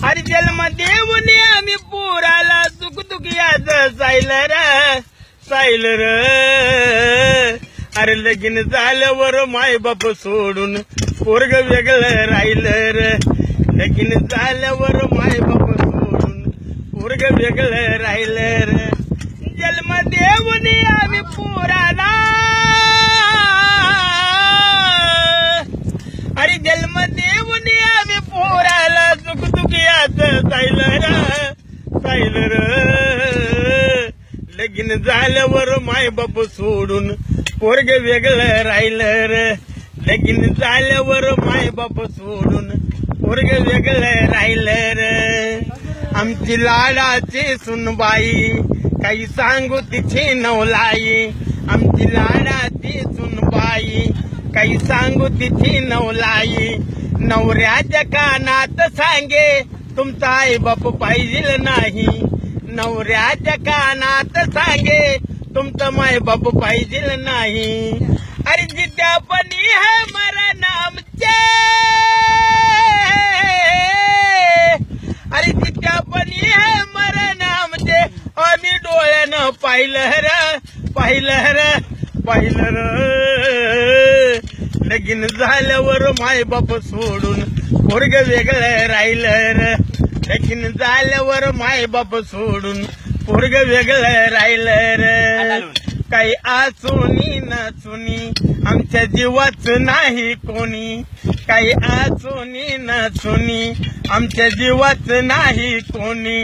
अरे जन्म देऊन आम्ही पोराला सुख दुखियाच सायलर अरे लगीन झाल्यावर माय बाप सोडून पोरग वेगळं राहिलं र लगीन झाल्यावर माय बाप सोडून पोरग वेगळं राहिलं र जन्म देऊन आम्ही पोराला अरे जन्म देऊन आम्ही पोराला सुख दुखियाच सायलर लगीन झाल्यावर माय बाप सोडून पोरग वेगळं राहिलं र लगीन झाल्यावर माय बाप सोडून पोरग वेगळं राहिलं र आमची लाडाची सुनबाई काही सांगू तिची नवलाई आमची लाडाची सुनबाई काही सांगू तिची नवलाई नवऱ्याच्या कानात सांगे तुमचा आई बाप पाहिजे नाही नवऱ्याच्या कानात सांगे तुमचं माय बाप पाहिजे नाही अरे जिद्यापणी है मरण आमचे अरे जिद्यापणी है मरण आमचे आम्ही डोळ्यानं पाहिलं र लगीन झाल्यावर माय बाप सोडून पोरग वेगळं राहिलं र लगीन झाल्यावर माय बाप सोडून पोरग वेगळं राहिलं र काही आसुनी नसुनी आमच्या जीवाच नाही कोणी काही आसुनी नसुनी आमच्या जीवाच नाही कोणी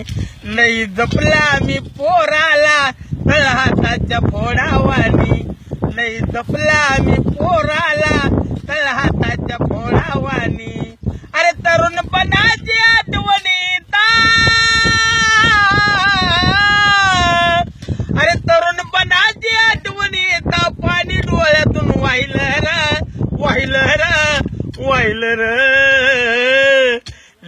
लई जपला मी पोराला तळहाताच्या फोडावानी लई जपला मी पोराला तळहाताच्या फोडावानी अरे तरुणपणाची आठवणी अरे तरुणपणाची आठवणी येता पाणी डोळ्यातून वाहिलं र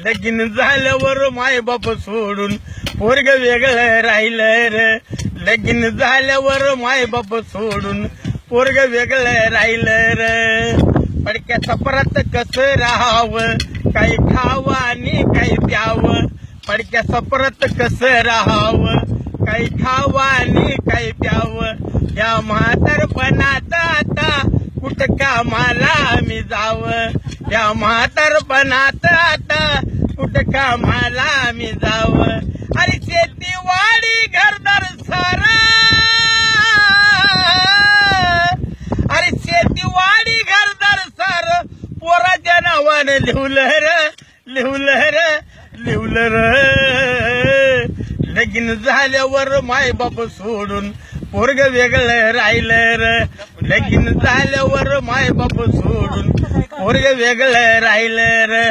लगीन झाल्यावर माय बाप सोडून पोरग वेगळं राहिलं र लगीन झाल्यावर माय बाप सोडून पोरग वेगळं राहिलं र पडक्या सपरात कसं राहावं काही खावं आणि काही प्यावं पडक्या सपरात कसं राहावं काही खावं आणि काही प्यावं या म्हातारपणात आता कुठं कामाला आम्ही जावं या म्हातारपणात आता कुठं कामाला आम्ही जावं अरे शेतीवाडी घरदार सारा अरे शेतीवाडी घरदार सार पोराच्या नावानं लिवलं र लगीन झाल्यावर माय बाप सोडून पोरग वेगळं राहिलं र लगीन झाल्यावर माय बाप सोडून पोरग वेगळं राहिलं र